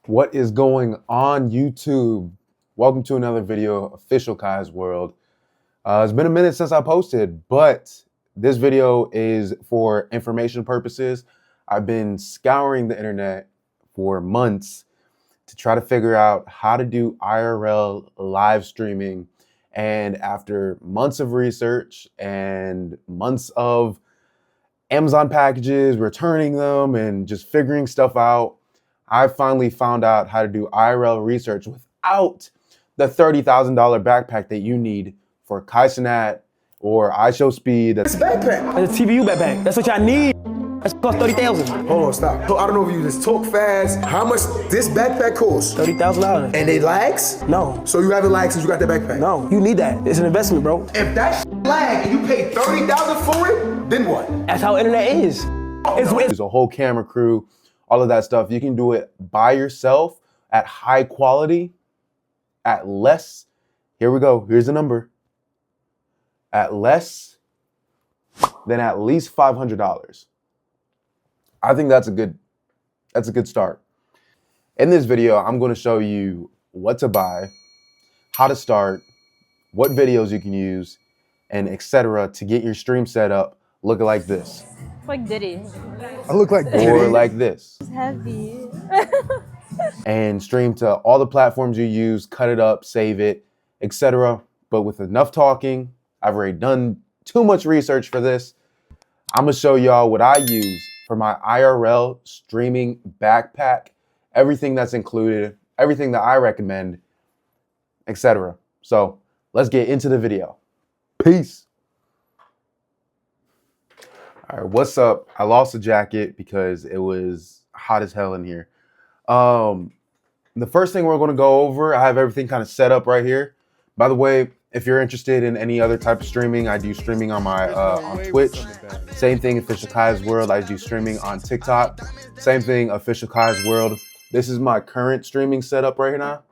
What is going on, YouTube? Welcome to another video, Official Kai's World. It's been a minute since I posted, but this video is for information purposes. I've been scouring the internet for months to try to figure out how to do IRL live streaming. And after months of research and months of Amazon packages, returning them, and just figuring stuff out, I finally found out how to do IRL research without the $30,000 backpack that you need for Kaizenat or iShowSpeed. It's backpack. It's a TVU backpack. That's what y'all need. That's cost 30,000. Hold on, stop. So I don't know if you just talk fast. How much this backpack costs? $30,000. And it lags? No. So you haven't lagged since you got that backpack? No. You need that. It's an investment, bro. If that lag and you pay $30,000 for it, then what? That's how internet is. There's a whole camera crew, all of that stuff. You can do it by yourself at high quality, at less. Here we go. Here's the number. At less than at least $500. I think that's a good start. In this video, I'm going to show you what to buy, how to start, what videos you can use, and etc. to get your stream set up looking like this. Like Diddy. I look like Diddy. Or like this. It's heavy. And stream to all the platforms you use, cut it up, save it, etc. But with enough talking, I've already done too much research for this. I'm gonna show y'all what I use for my IRL streaming backpack, everything that's included, everything that I recommend, etc. So let's get into the video. Peace. All right, what's up? I lost a jacket because it was hot as hell in here. The first thing we're going to go over, I have everything kind of set up right here. By the way, if you're interested in any other type of streaming, I do streaming on my on Twitch. Same thing, Official Kai's World. I do streaming on TikTok. Same thing, Official Kai's World. This is my current streaming setup right now,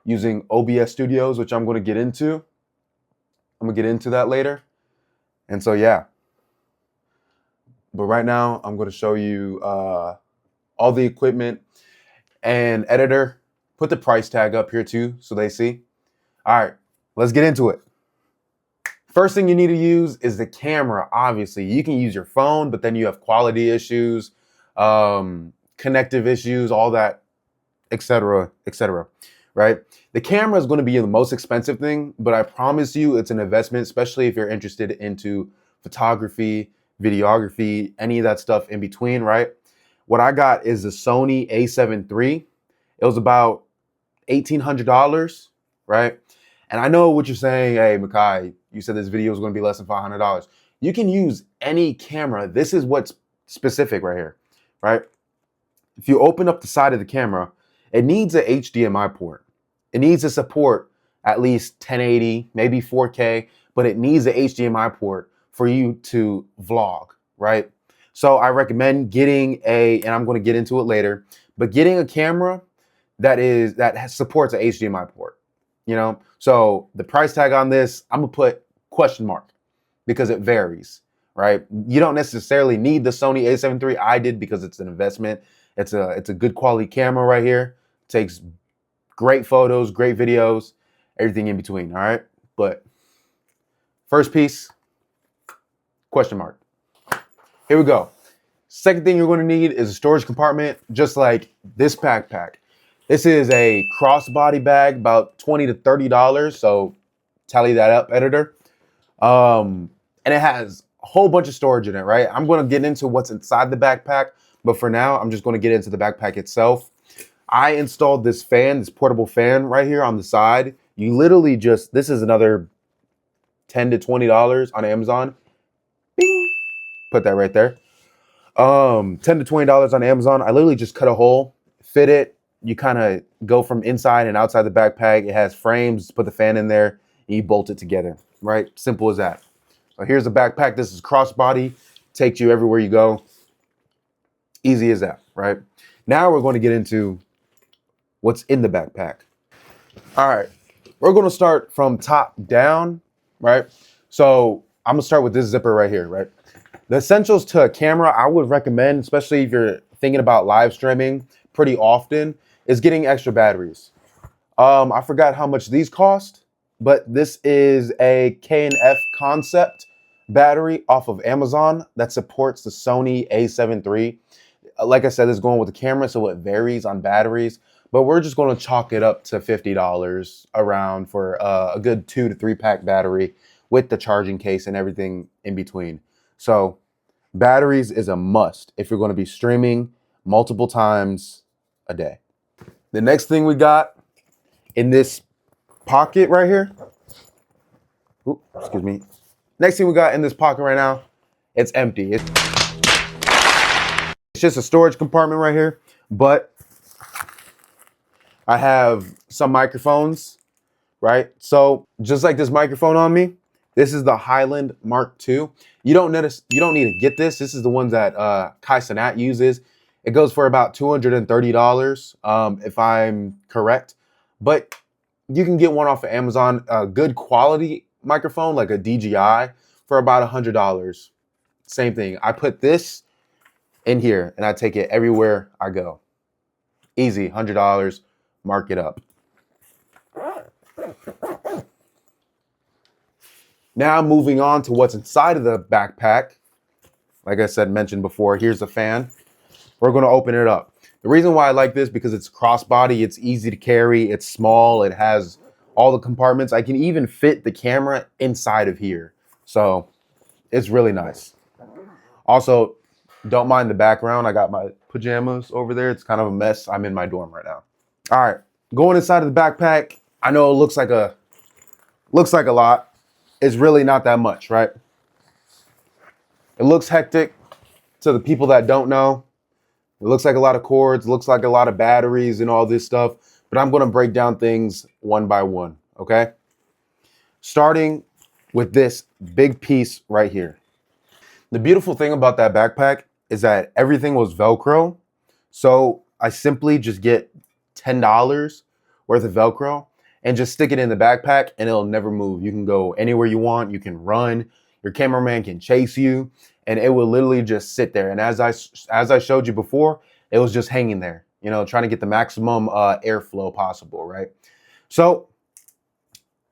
using OBS Studios, which I'm going to get into. I'm going to get into that later. And so, yeah. But right now, I'm going to show you all the equipment and editor. Put the price tag up here too, so they see. All right, let's get into it. First thing you need to use is the camera. Obviously, you can use your phone, but then you have quality issues, connective issues, all that, etc., right? The camera is going to be the most expensive thing, but I promise you it's an investment, especially if you're interested into photography, videography, any of that stuff in between, right? What I got is the Sony A7 III. It was about $1,800, right? And I know what you're saying. Hey, Makai, you said this video was going to be less than $500. You can use any camera. This is what's specific right here, right? If you open up the side of the camera, it needs an HDMI port. It needs to support at least 1080, maybe 4K, but it needs an HDMI port for you to vlog, right? So I recommend getting and I'm going to get into it later, but getting a camera that supports an HDMI port, you know? So the price tag on this, I'm gonna put question mark because it varies, right? You don't necessarily need the Sony A7 III. I did because it's an investment. It's a good quality camera right here. Takes great photos, great videos, everything in between, all right? But first piece, question mark. Here we go. Second thing you're going to need is a storage compartment, just like this backpack. This is a crossbody bag, about $20 to $30. So tally that up, editor. And it has a whole bunch of storage in it, right? I'm going to get into what's inside the backpack, but for now, I'm just going to get into the backpack itself. I installed this fan, this portable fan right here on the side. You literally this is another $10 to $20 on Amazon. Bing. Put that right there. $10 to $20 on Amazon. I literally just cut a hole, fit it. You kind of go from inside and outside the backpack. It has frames, put the fan in there, and you bolt it together, right? Simple as that. So here's the backpack. This is crossbody. Takes you everywhere you go. Easy as that, right? Now we're going to get into what's in the backpack. All right. We're going to start from top down, right? So I'm going to start with this zipper right here, right? The essentials to a camera I would recommend, especially if you're thinking about live streaming pretty often, is getting extra batteries. I forgot how much these cost, but this is a K&F Concept battery off of Amazon that supports the Sony A7 III. Like I said, this is going with the camera, so it varies on batteries, but we're just going to chalk it up to $50 around for a good 2 to 3 pack battery with the charging case and everything in between. So batteries is a must if you're going to be streaming multiple times a day. The next thing we got in this pocket right here, oops, excuse me. Next thing we got in this pocket right now, it's empty. It's just a storage compartment right here, but I have some microphones, right? So just like this microphone on me, this is the Highland Mark II. You don't need to get this. This is the ones that Kai Cenat uses. It goes for about $230, if I'm correct. But you can get one off of Amazon, a good quality microphone like a DJI for about $100. Same thing. I put this in here and I take it everywhere I go. Easy, $100, mark it up. Now moving on to what's inside of the backpack. Like I said, mentioned before, here's the fan. We're going to open it up. The reason why I like this because it's crossbody, it's easy to carry, it's small, it has all the compartments. I can even fit the camera inside of here. So it's really nice. Also, don't mind the background. I got my pajamas over there. It's kind of a mess. I'm in my dorm right now. All right, going inside of the backpack. I know it looks like a lot. It's really not that much, right? It looks hectic to the people that don't know. It looks like a lot of cords, looks like a lot of batteries and all this stuff, but I'm going to break down things one by one, okay? Starting with this big piece right here. The beautiful thing about that backpack is that everything was Velcro. So I simply just get $10 worth of Velcro and just stick it in the backpack and it'll never move. You can go anywhere you want. You can run. Your cameraman can chase you and it will literally just sit there. And as I showed you before, it was just hanging there, you know, trying to get the maximum airflow possible, right? So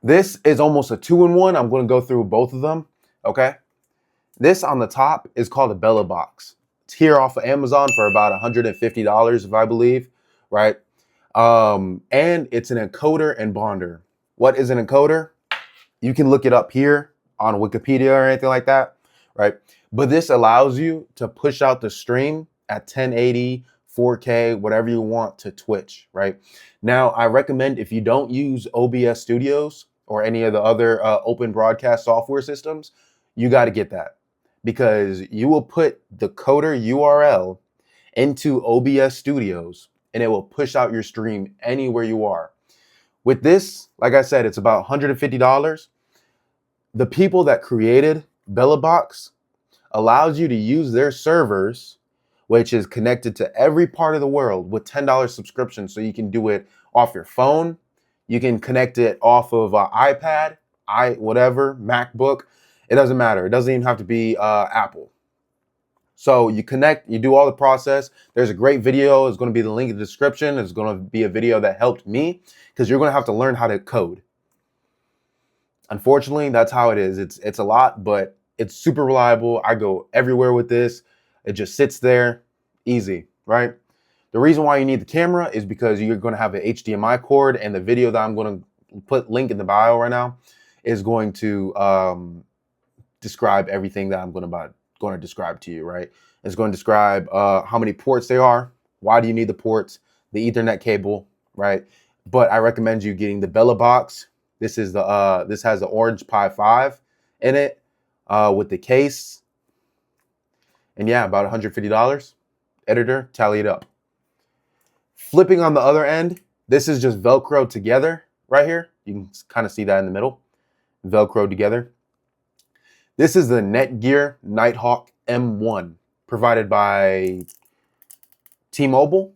this is almost a 2-in-1. I'm going to go through both of them, okay? This on the top is called a Bella box. It's here off of Amazon for about $150, if I believe, right? And it's an encoder and bonder. What is an encoder? You can look it up here on Wikipedia or anything like that, right? But this allows you to push out the stream at 1080, 4K, whatever you want to Twitch, right? Now, I recommend if you don't use OBS Studios or any of the other open broadcast software systems, you got to get that because you will put the coder URL into OBS Studios and it will push out your stream anywhere you are. With this, like I said, it's about $150. The people that created BellaBox allows you to use their servers, which is connected to every part of the world with $10 subscription. So you can do it off your phone. You can connect it off of iPad, whatever, MacBook. It doesn't matter. It doesn't even have to be Apple. So you connect, you do all the process. There's a great video. It's going to be the link in the description. It's going to be a video that helped me because you're going to have to learn how to code. Unfortunately, that's how it is. It's a lot, but it's super reliable. I go everywhere with this. It just sits there, easy, right? The reason why you need the camera is because you're going to have an HDMI cord, and the video that I'm going to put link in the bio right now is going to describe everything that I'm going to describe to you, right? It's going to describe how many ports there are, why do you need the ports, the Ethernet cable, right? But I recommend you getting the Bella box. This is the this has the Orange Pi 5 in it with the case. And yeah, about $150. Editor, tally it up. Flipping on the other end, this is just Velcro together right here. You can kind of see that in the middle. Velcro together. This is the Netgear Nighthawk M1 provided by T-Mobile.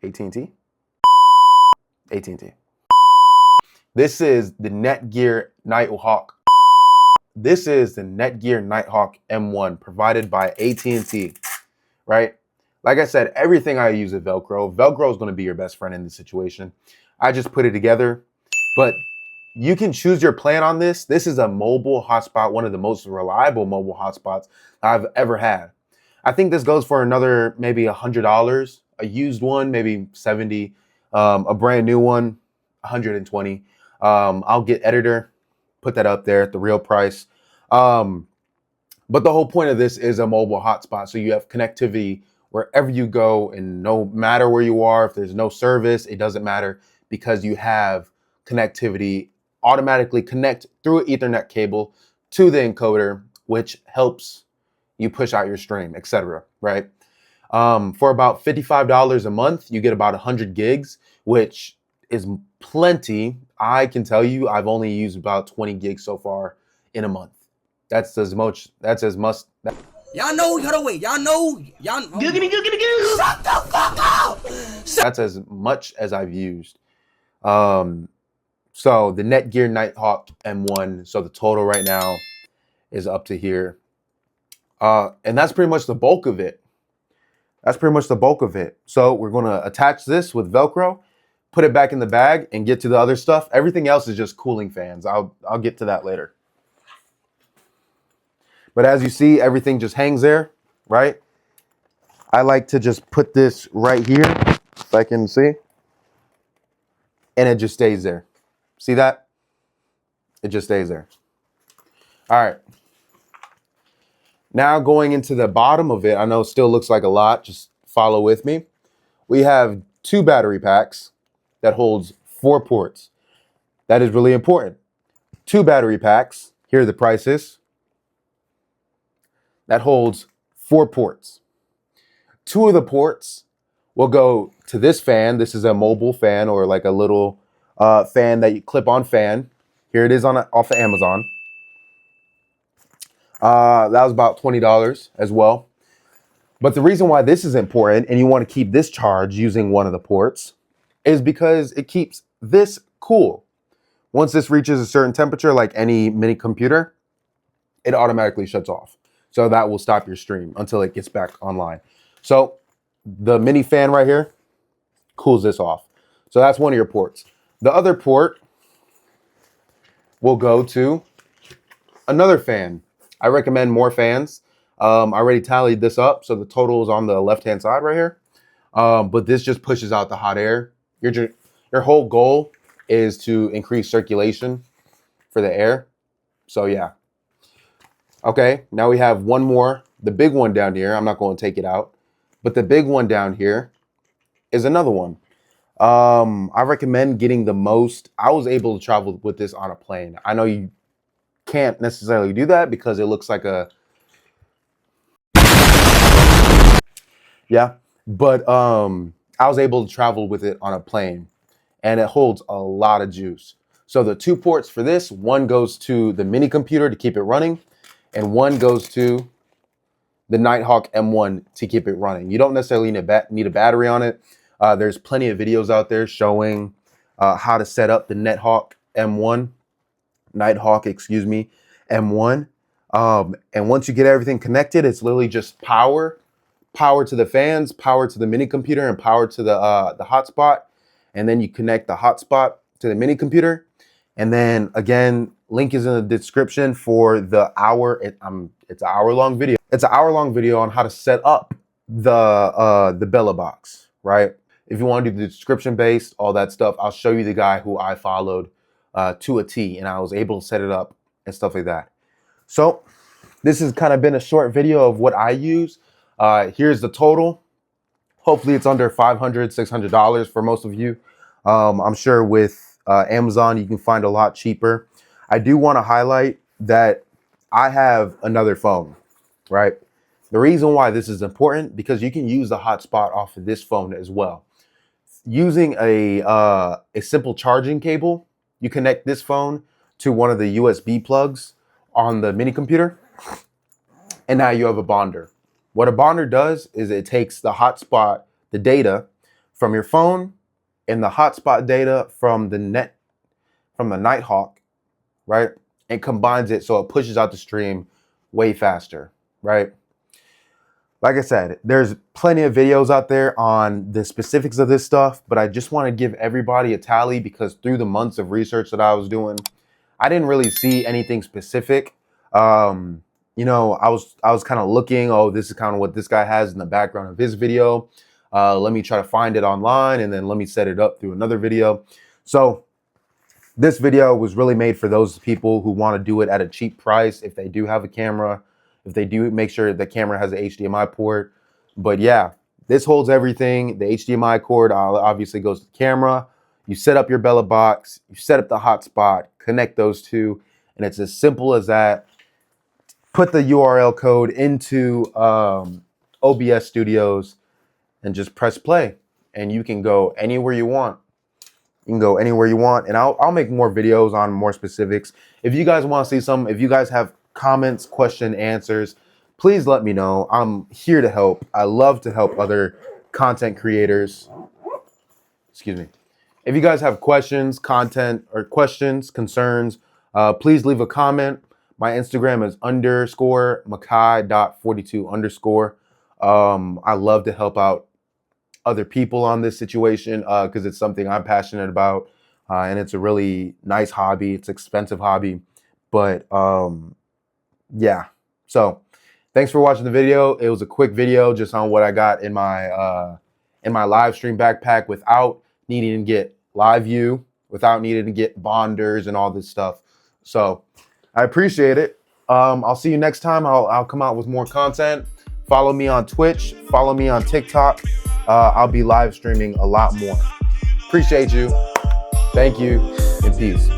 AT&T. This is the Netgear Nighthawk This is the Netgear Nighthawk M1 provided by AT&T, right? Like I said, everything I use is Velcro. Velcro is going to be your best friend in this situation. I just put it together, but you can choose your plan on this. This is a mobile hotspot, one of the most reliable mobile hotspots I've ever had. I think this goes for another maybe $100. A used one, maybe 70. A brand new one, 120. I'll get editor, put that up there at the real price. But the whole point of this is a mobile hotspot. So you have connectivity wherever you go, and no matter where you are, if there's no service, it doesn't matter, because you have connectivity automatically connect through an Ethernet cable to the encoder, which helps you push out your stream, etc. Right? For about $55 a month, you get about 100 gigs, which is plenty. I can tell you, I've only used about 20 gigs so far in a month. That's as much. Y'all know, hold on, wait. Y'all know, shut the fuck up. That's as much as I've used. So the Netgear Nighthawk M1. So the total right now is up to here. And that's pretty much the bulk of it. So we're going to attach this with Velcro, put it back in the bag, and get to the other stuff. Everything else is just cooling fans. I'll get to that later. But as you see, everything just hangs there, right? I like to just put this right here, if I can see. And it just stays there. See that? It just stays there. All right. Now going into the bottom of it, I know it still looks like a lot. Just follow with me. We have 2 battery packs that holds 4 ports. That is really important. 2 battery packs. Here are the prices. That holds 4 ports. 2 of the ports will go to this fan. This is a mobile fan, or like a little fan that you clip on fan. Here it is off of Amazon. That was about $20 as well. But the reason why this is important, and you want to keep this charged using one of the ports, is because it keeps this cool. Once this reaches a certain temperature, like any mini computer, it automatically shuts off. So that will stop your stream until it gets back online. So the mini fan right here cools this off. So that's one of your ports. The other port will go to another fan. I recommend more fans. I already tallied this up, so the total is on the left-hand side right here. But this just pushes out the hot air. Your whole goal is to increase circulation for the air. So yeah. Okay, now we have one more. The big one down here, I'm not going to take it out. But the big one down here is another one. I recommend getting the most. I was able to travel with this on a plane. I know you can't necessarily do that because it looks like a... Yeah, but I was able to travel with it on a plane, and it holds a lot of juice. So the 2 ports for this, one goes to the mini computer to keep it running, and one goes to the Nighthawk M1 to keep it running. You don't necessarily need a battery on it. There's plenty of videos out there showing how to set up the Nighthawk M1. And once you get everything connected, it's literally just power to the fans, power to the mini computer, and power to the hotspot. And then you connect the hotspot to the mini computer. And then again, link is in the description for the hour. It's an hour-long video. It's an hour-long video on how to set up the Bella box, right? If you want to do the description based, all that stuff, I'll show you the guy who I followed to a T, and I was able to set it up and stuff like that. So this has kind of been a short video of what I use. Here's the total. Hopefully it's under $500, $600 for most of you. I'm sure with Amazon, you can find a lot cheaper. I do want to highlight that I have another phone, right? The reason why this is important, because you can use the hotspot off of this phone as well. Using a simple charging cable, you connect this phone to one of the USB plugs on the mini computer, and now you have a bonder. What a bonder does is it takes the hotspot, the data from your phone, and the hotspot data from the Nighthawk, right? and combines it so it pushes out the stream way faster, right? Like I said, there's plenty of videos out there on the specifics of this stuff, but I just want to give everybody a tally because through the months of research that I was doing, I didn't really see anything specific. You know, I was kind of looking, oh, this is kind of what this guy has in the background of his video. Let me try to find it online and then let me set it up through another video. So this video was really made for those people who want to do it at a cheap price if they do have a camera, if they do make sure the camera has an HDMI port. But yeah, this holds everything. The HDMI cord obviously goes to the camera. You set up your Bella box, you set up the hotspot, connect those two, and it's as simple as that. Put the URL code into OBS Studios and just press play, and you can go anywhere you want. You can go anywhere you want, and I'll make more videos on more specifics. If you guys want to see some, if you guys have comments, question, answers, please let me know. I'm here to help. I love to help other content creators. Excuse me. If you guys have questions, content, or questions, concerns, please leave a comment. My Instagram is _Makai.42_. I love to help out other people on this situation because it's something I'm passionate about, and it's a really nice hobby. It's an expensive hobby, but yeah. So thanks for watching the video. It was a quick video just on what I got in my live stream backpack without needing to get live view, without needing to get bonders and all this stuff. So I appreciate it. I'll see you next time. I'll come out with more content. Follow me on Twitch. Follow me on TikTok. I'll be live streaming a lot more. Appreciate you. Thank you, and peace.